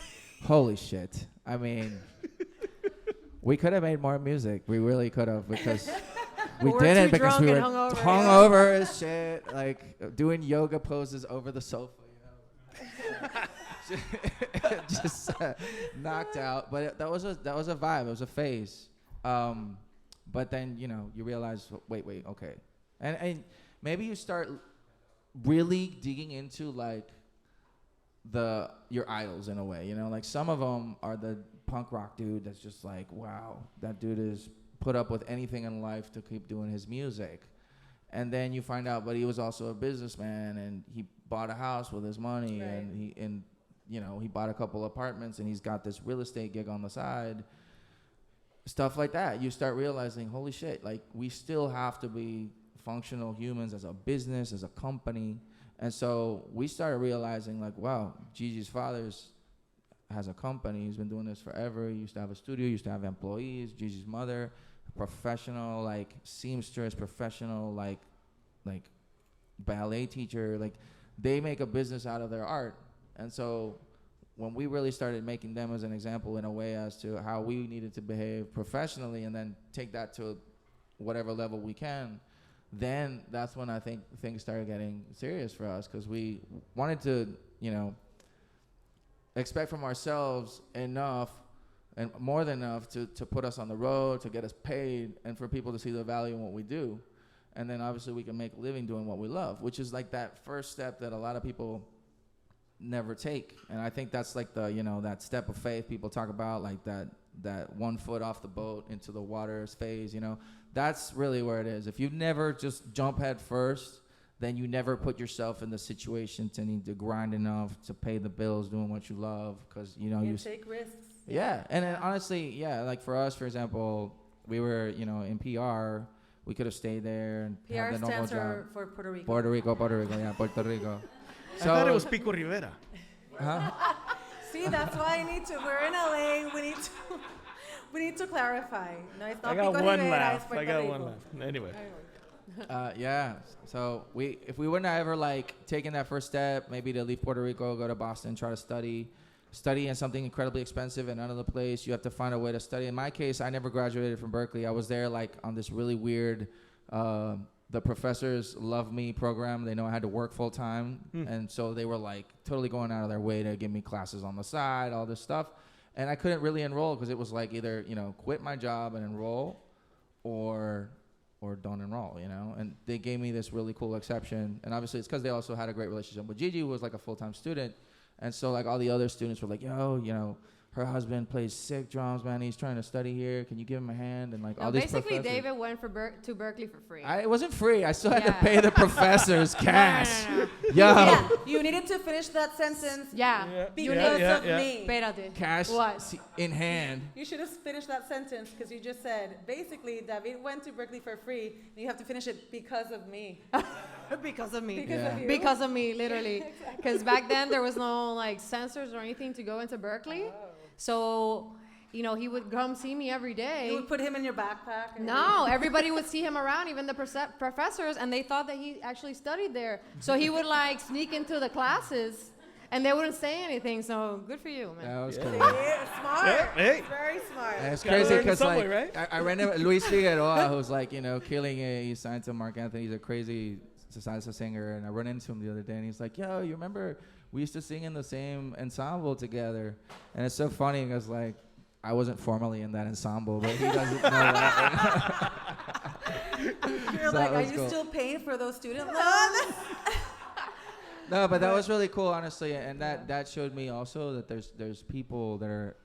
holy shit. I mean, we could have made more music. We really could have, because we didn't, because we were hungover as shit, like doing yoga poses over the sofa, just knocked out. But that was a vibe. It was a phase. But then you realize, wait, okay, and maybe you start really digging into like your idols in a way. Like some of them are the punk rock dude that's just like, wow, that dude is put up with anything in life to keep doing his music. And then you find out, but he was also a businessman, and he bought a house with his money,
Right.
and he bought a couple apartments, and he's got this real estate gig on the side. Stuff like that. You start realizing, holy shit, like we still have to be functional humans as a business, as a company. And so we started realizing like, wow, Gigi's father has a company. He's been doing this forever. He used to have a studio, used to have employees. Gigi's mother, professional, like seamstress, professional, like ballet teacher. Like they make a business out of their art. And so when we really started making them as an example in a way as to how we needed to behave professionally and then take that to whatever level we can, then that's when I think things started getting serious for us, because we wanted to, expect from ourselves enough and more than enough to put us on the road, to get us paid, and for people to see the value in what we do. And then obviously we can make a living doing what we love, which is like that first step that a lot of people never take. And I think that's like the, that step of faith people talk about, like that 1 foot off the boat into the waters phase, that's really where it is. If you never just jump head first, then you never put yourself in the situation to need to grind enough to pay the bills doing what you love, because you
take risks.
Yeah. And then honestly, like for us, for example, we were in PR. We could have stayed there and
PR
have the normal
stands
job.
for Puerto Rico.
Puerto Rico, yeah, Puerto Rico.
I thought it was Pico Rivera.
Huh?
See, that's why we're in LA. We need to clarify. No, it's not
I got
Pico
one
Rivera,
laugh.
it's Puerto
I got
Rico.
one laugh. Anyway.
Yeah. So if we wouldn't have ever like taken that first step, maybe to leave Puerto Rico, go to Boston, try to study in something incredibly expensive and another place, you have to find a way to study. In my case, I never graduated from Berkeley. I was there like on this really weird, the professors love me program. They know I had to work full time. And so they were like totally going out of their way to give me classes on the side, all this stuff. And I couldn't really enroll because it was like either, quit my job and enroll or don't enroll, And they gave me this really cool exception. And obviously it's because they also had a great relationship with Gigi, who was like a full-time student. And so like all the other students were like, yo, her husband plays sick drums, man. He's trying to study here. Can you give him a hand? And like all these
basically,
professors.
David went to Berkeley for free.
It wasn't free. I still had to
Yeah.
pay the professors cash.
No.
Yo.
Yeah, you needed to finish that sentence
Yeah.
because of me.
Espérate.
Cash
What?
in hand.
You should have finished that sentence because you just said, basically, David went to Berkeley for free, and you have to finish it because of me.
Because of me.
Because
Yeah.
of you.
Because of me, literally. Because back then there was no like censors or anything to go into Berkeley. So, he would come see me every day.
You would put him in your backpack. and
No, everybody would see him around, even the professors, and they thought that he actually studied there. So he would like sneak into the classes, and they wouldn't say anything. So good for you, man.
That was
Yeah.
cool.
Yeah, smart.
Yeah, hey.
Very smart.
And it's
Gotta
crazy
learn
because
somewhere,
like
right?
I ran into Luis Figueroa, who's like killing it. He's signed to Mark Anthony. He's a crazy salsa singer, and I run into him the other day, and he's like, "Yo, you remember we used to sing in the same ensemble together?" And it's so funny because like I wasn't formally in that ensemble, but he doesn't know that.
You're
So
like,
that
are
was
you
cool.
still paying for those student loans?
No, but that was really cool, honestly, and that showed me also that there's people that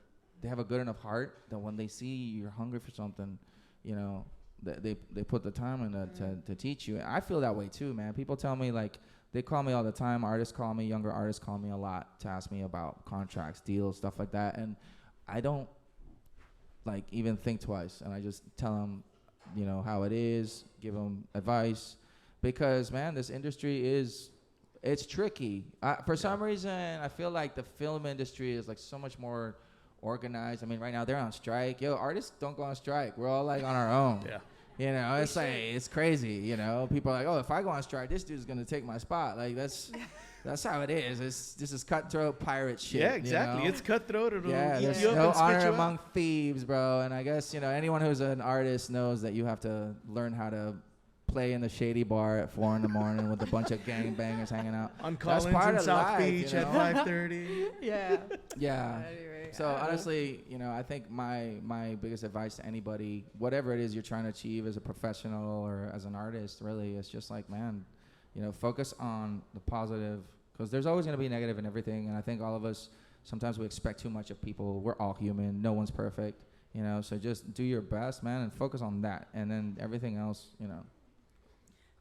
they have a good enough heart that when they see you're hungry for something, they put the time in to teach you. And I feel that way too, man. People tell me like they call me all the time. Artists call me, younger artists call me a lot to ask me about contracts, deals, stuff like that, and I don't like even think twice, and I just tell them, how it is, give them advice, because man, this industry it's tricky. For some reason, I feel like the film industry is like so much more organized. I mean, right now they're on strike. Yo, artists don't go on strike. We're all like on our own.
Yeah.
It's like it's crazy. People are like, oh, if I go on strike, this dude's gonna take my spot. Like that's how it is. This is cutthroat pirate shit.
Yeah, exactly. It's cutthroat. It'll
Yeah,
eat
there's
you up
no
and spit
honor
you
among
out.
thieves, bro. And I guess anyone who's an artist knows that you have to learn how to play in the shady bar at 4 a.m. with a bunch of gangbangers hanging out.
On
That's
Collins
part
in
of
South
life,
Beach
you
at
know?
5:30.
Yeah.
Yeah.
Anyway,
So honestly, you know, I think my biggest advice to anybody, whatever it is you're trying to achieve as a professional or as an artist, really, it's just like, man, you know, focus on the positive, because there's always going to be negative in everything. And I think all of us, sometimes we expect too much of people. We're all human. No one's perfect, you know. So just do your best, man, and focus on that. And then everything else, you know.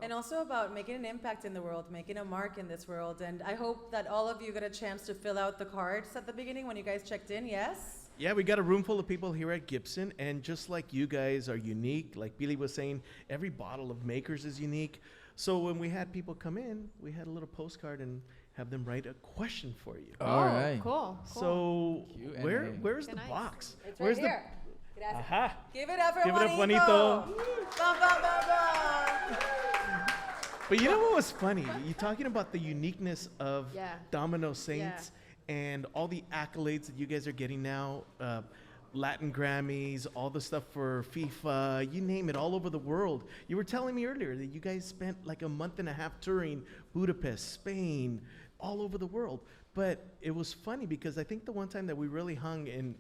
And also about making an impact in the world, making a mark in this world. And I hope that all of you got a chance to fill out the cards at the beginning when you guys checked in, yes?
Yeah, we got a room full of people here at Gibson, and just like you guys are unique, like Billy was saying, every bottle of Makers is unique. So when we had people come in, we had a little postcard and have them write a question for you.
All right.
Cool.
So
Q&A.
where's
Okay,
the
nice.
box?
It's
Where's
right here. Gracias.
Aha.
Give it up for
Give it up,
Juanito.
Juanito.
Bum, bum, bum, bum.
But you know what was funny? You're talking about the uniqueness of
Yeah.
Domino Saints and all the accolades that you guys are getting now. Latin Grammys, all the stuff for FIFA, you name it, all over the world. You were telling me earlier that you guys spent like a month and a half touring Budapest, Spain, all over the world. But it was funny because I think the one time that we really hung in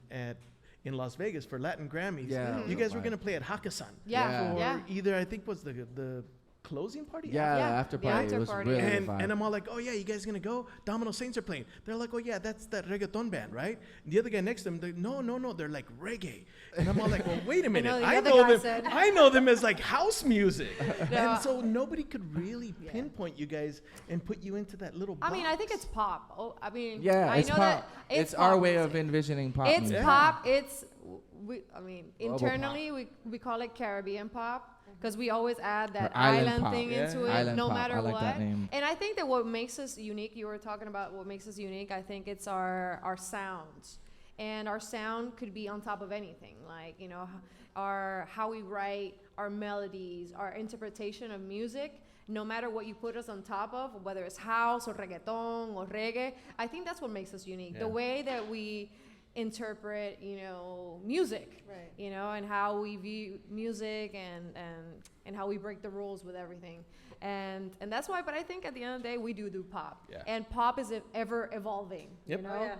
Las Vegas for Latin Grammys,
Yeah,
you guys were
vibe.
going to play at Hakkasan.
Yeah.
For
Yeah.
either, I think was the closing party?
Yeah,
Yeah,
after
the
party.
after
It was
party.
really
And,
fun.
and I'm all like, oh yeah, you guys gonna go? Domino Saints are playing. They're like, oh yeah, that's that reggaeton band, right? And the other guy next to them, no, they're like reggae. And I'm all like, well, wait a minute,
the
I
other
know
guy
them.
said-
I know them as like house music.
No.
And so nobody could really
Yeah.
pinpoint you guys and put you into that little box.
I mean, I think it's pop. Oh, I mean,
Yeah,
I
it's
know
pop.
that
It's
pop
our way
music.
of envisioning pop
It's
music.
pop. It's
Global
internally we call it Caribbean pop because we always add that
Or island
island
pop.
thing
Yeah.
into it,
Island
no
pop.
matter
I like
what.
that name.
And I think that what makes us unique, you were talking about what makes us unique. I think it's our sounds, and our sound could be on top of anything, like our how we write, our melodies, our interpretation of music. No matter what you put us on top of, whether it's house or reggaeton or reggae, I think that's what makes us unique.
Yeah.
The way that we interpret, music,
Right.
and how we view music and how we break the rules with everything. And that's why, but I think at the end of the day, we do pop.
Yeah.
And pop is ever evolving,
Yep.
you know?
Oh, yeah.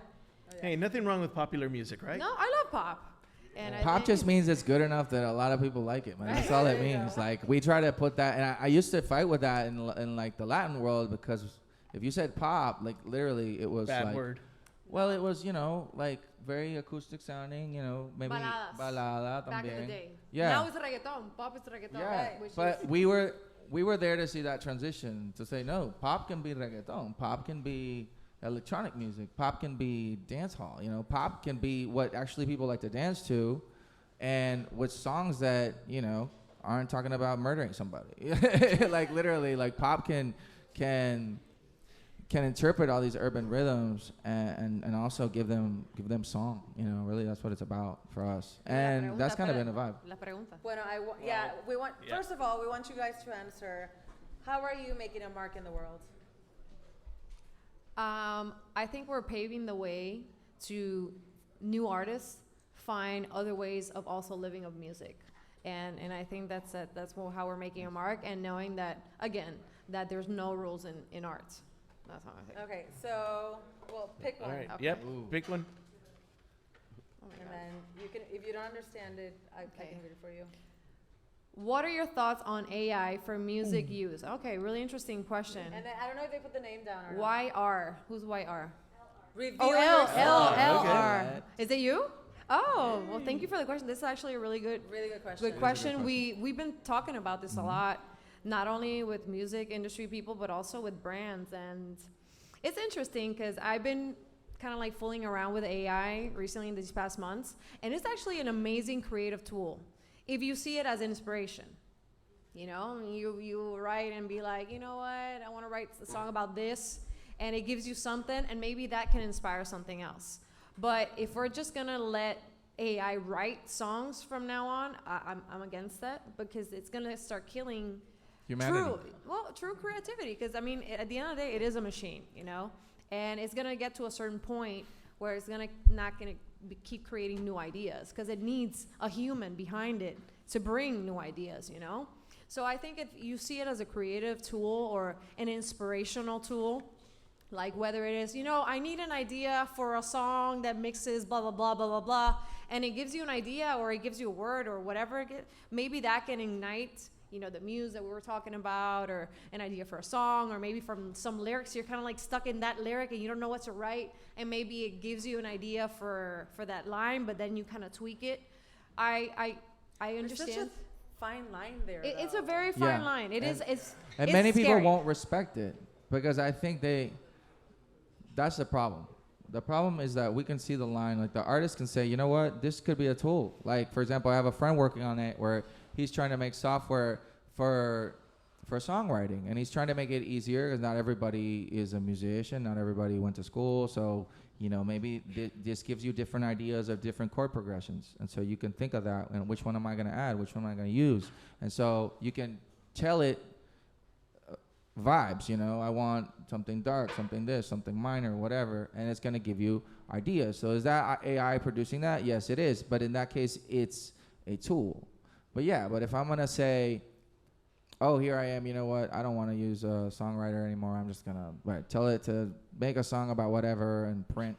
Hey, nothing wrong with popular music, right?
No, I love pop. And I
Pop
think
just means it's good enough that a lot of people like it, man. That's all it
There you
means.
go.
Like we try to put that, and I used to fight with that in like the Latin world, because if you said pop, like literally it was
Bad
like,
word.
well, it was like very acoustic sounding, maybe
Baladas.
balada
back in
también.
the day.
Yeah.
Now it's reggaeton. Pop is reggaeton.
Yeah,
right? Which
but
is,
we were there to see that transition, to say no, pop can be reggaeton, pop can be electronic music, pop can be dance hall, pop can be what actually people like to dance to, and with songs that aren't talking about murdering somebody. Like literally, like pop can interpret all these urban rhythms and also give them song. Really that's what it's about for us, and that's kind of been a vibe.
La pregunta.
Bueno, we want, first of all, we want you guys to answer, how are you making a mark in the world?
I think we're paving the way to new artists find other ways of also living of music, and I think that's how we're making a mark, and knowing that again that there's no rules in art. That's how I think.
Okay, so, pick
All
one.
right.
Okay.
Yep.
Ooh.
Pick one.
Oh my
And
God.
then you can, if you don't understand it, I
Okay.
can read it for you.
What are your thoughts on AI for music use? Okay, really interesting question.
And then, I don't know if they put the name down or not.
YR. Who's YR?
Reveal
Oh,
yourself.
LR. Is it you? Oh, well, thank you for the question. This is actually a really good
Really good question.
Good question. We've been talking about this a lot, not only with music industry people, but also with brands. And it's interesting because I've been kind of like fooling around with AI recently in these past months, and it's actually an amazing creative tool if you see it as inspiration. You write and be like, you know what, I want to write a song about this, and it gives you something, and maybe that can inspire something else. But if we're just gonna let AI write songs from now on, I'm against that, because it's gonna start killing
Humanity.
true creativity. Because at the end of the day, it is a machine, and it's gonna get to a certain point where it's not gonna keep creating new ideas, because it needs a human behind it to bring new ideas, So I think if you see it as a creative tool or an inspirational tool, like whether it is, I need an idea for a song that mixes blah, blah, blah, blah, blah, blah, and it gives you an idea or it gives you a word or whatever, maybe that can ignite, the muse that we were talking about, or an idea for a song, or maybe from some lyrics, you're kind of like stuck in that lyric and you don't know what to write, and maybe it gives you an idea for that line, but then you kind of tweak it. I understand.
There's such a fine line there.
It's a very fine line. It's
many people
scary.
won't respect it because I think that's the problem. The problem is that we can see the line, like the artist can say, you know what, this could be a tool. Like, for example, I have a friend working on it where he's trying to make software for songwriting, and he's trying to make it easier because not everybody is a musician, not everybody went to school, so maybe this gives you different ideas of different chord progressions, and so you can think of that and which one am I going to add, which one am I going to use, and so you can tell it vibes, I want something dark, something this, something minor, whatever, and it's going to give you ideas. So is that AI producing that? Yes, it is, but in that case, it's a tool. But if I'm going to say, oh, here I am, you know what, I don't want to use a songwriter anymore, I'm just going to tell it to make a song about whatever and print,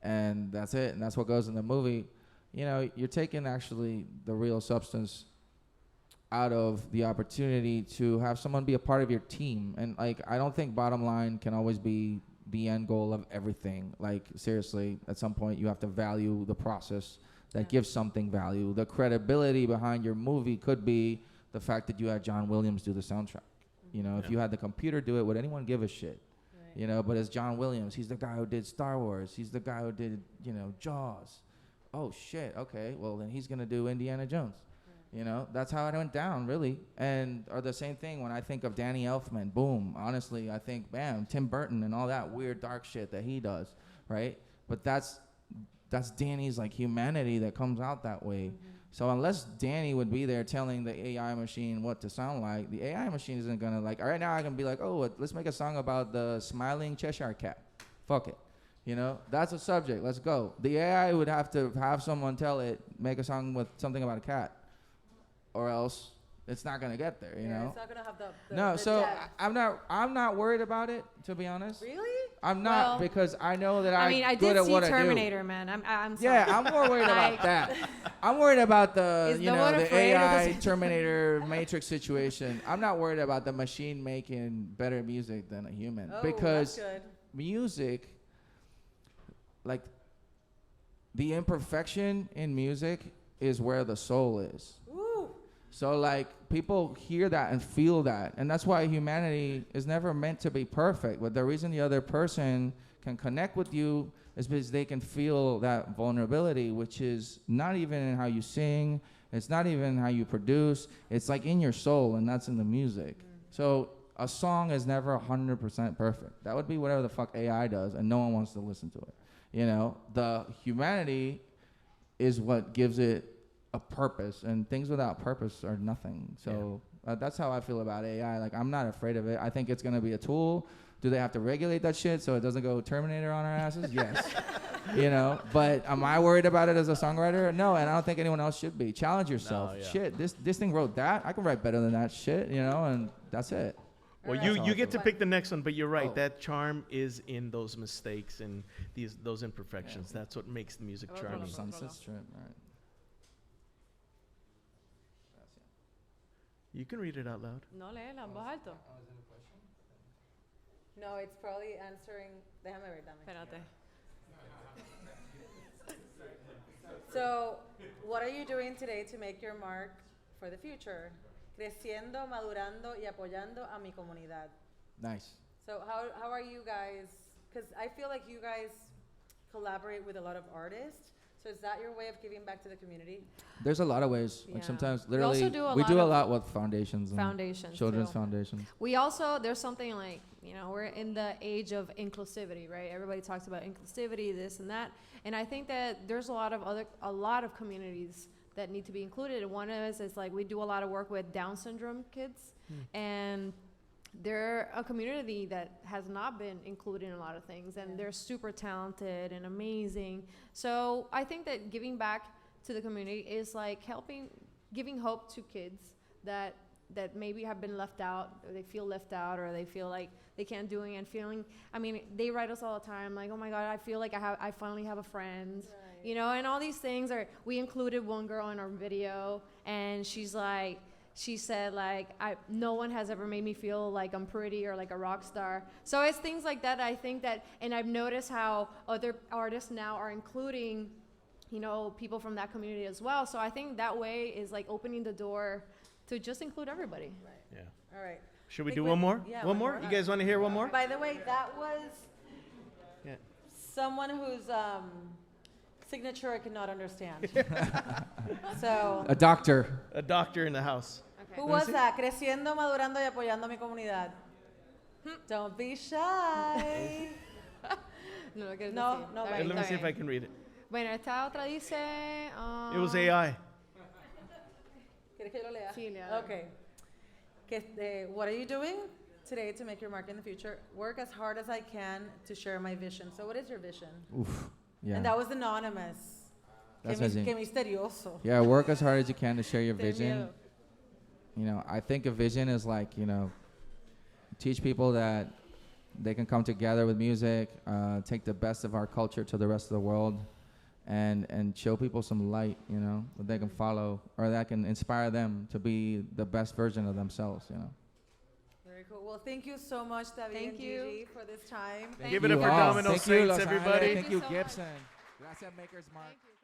and that's it, and that's what goes in the movie, you're taking actually the real substance out of the opportunity to have someone be a part of your team. And I don't think bottom line can always be the end goal of everything. Like, seriously, at some point you have to value the process that gives something value. The credibility behind your movie could be the fact that you had John Williams do the soundtrack. If you had the computer do it, would anyone give a shit? Right. But it's John Williams. He's the guy who did Star Wars. He's the guy who did, Jaws. Oh shit, okay, well then he's gonna do Indiana Jones. That's how it went down, really. Or the same thing when I think of Danny Elfman, boom, honestly, I think, bam, Tim Burton and all that weird dark shit that he does, right? But that's Danny's, like, humanity that comes out that way. Mm-hmm. So unless Danny would be there telling the AI machine what to sound like, the AI machine isn't gonna, like, all right, now I can be like, oh, let's make a song about the smiling Cheshire Cat. Fuck it. That's a subject, let's go. The AI would have to have someone tell it, make a song with something about a cat, or else it's not gonna get there, It's
not gonna have the
no,
the
so
depth.
I'm not worried about it, to be honest.
Really?
I'm not, because I know that I'm
I
good
did
at
see
what
Terminator,
I do.
man. I'm sorry.
Yeah, I'm more worried about that. I'm worried about the
Is no one
the
afraid of
AI
this?
Terminator Matrix situation. I'm not worried about the machine making better music than a human,
Oh,
because
that's good.
music, like, the imperfection in music is where the soul is.
Ooh.
So, like, people hear that and feel that. And that's why humanity is never meant to be perfect. But the reason the other person can connect with you is because they can feel that vulnerability, which is not even in how you sing. It's not even in how you produce. It's, like, in your soul, and that's in the music. So a song is never 100% perfect. That would be whatever the fuck AI does, and no one wants to listen to it. The humanity is what gives it a purpose, and things without purpose are nothing. So that's how I feel about AI. Like, I'm not afraid of it. I think it's going to be a tool. Do they have to regulate that shit so it doesn't go Terminator on our asses? Yes. But am I worried about it as a songwriter? No, and I don't think anyone else should be. Challenge yourself.
No, yeah.
Shit, this thing wrote that. I can write better than that shit, and that's it.
Well,
Alright.
you get to
But-
pick the next one, but you're right.
Oh.
That charm is in those mistakes and those imperfections. That's what makes the music charming.
Sunset Strip, all right.
You can read it out loud.
No, léela en voz alto.
No, it's probably answering. Déjame ver, dame.
Espérate.
So, what are you doing today to make your mark for the future? Creciendo, madurando y apoyando a mi comunidad.
Nice.
So, how are you guys? Because I feel like you guys collaborate with a lot of artists. So, is that your way of giving back to the community?
There's a lot of ways. Like,
Yeah.
sometimes,
We also
literally,
do a
we
lot
do a
of
lot with foundations and
Foundations.
children's
too.
foundations.
We also, there's something like, we're in the age of inclusivity, right? Everybody talks about inclusivity, this and that. And I think that there's a lot of communities that need to be included. And one is like, we do a lot of work with Down syndrome kids. And they're a community that has not been included in a lot of things. And they're super talented and amazing. So I think that giving back to the community is like giving hope to kids that that maybe have been left out, or they feel left out, or they feel like they can't do it, and feeling, I mean, they write us all the time, like, oh my God, I feel like I finally have a friend,
Right.
you know, and all these things are, we included one girl in our video, and she said, like, no one has ever made me feel like I'm pretty or like a rock star. So it's things like that, I think that, and I've noticed how other artists now are including, you know, people from that community as well. So I think that way is like opening the door to just include everybody.
Yeah.
All right.
Should we
Think
do
we-
one more?
yeah,
one
one
more?
more.
You guys want to hear one more?
By the way, that was
Yeah.
someone whose signature I could not understand. So,
A doctor.
A doctor in the house.
Okay.
who
Let me
was
see.
that? Creciendo, madurando y apoyando a mi comunidad. Don't be shy.
No, lo quieres
No,
decir.
no,
Está
vale.
bien,
Let me
está
see if I
bien.
can read it.
Bueno, esta otra dice.
It was AI.
¿Quieres que yo lo lea?
Sí, léalo.
Okay. What are you doing today to make your mark in the future? Work as hard as I can to share my vision. So what is your vision?
Oof. Yeah.
And that was anonymous.
That's
Qué
amazing.
misterioso.
Yeah, work as hard as you can to share your
Ten
vision.
miedo.
You know, I think a vision is like, you know, teach people that they can come together with music, take the best of our culture to the rest of the world, and show people some light, you know, that they can follow, or that can inspire them to be the best version of themselves, you know.
Very cool. Well, thank you so much, David
Thank
and
you.
Gigi, for this time.
Thank
Give it up
you
for
all.
Domino
Thank you,
Saints,
Los Angeles.
everybody.
Thank you,
Thank you so much.
Gibson. Gracias, Maker's Mark.
Thank you.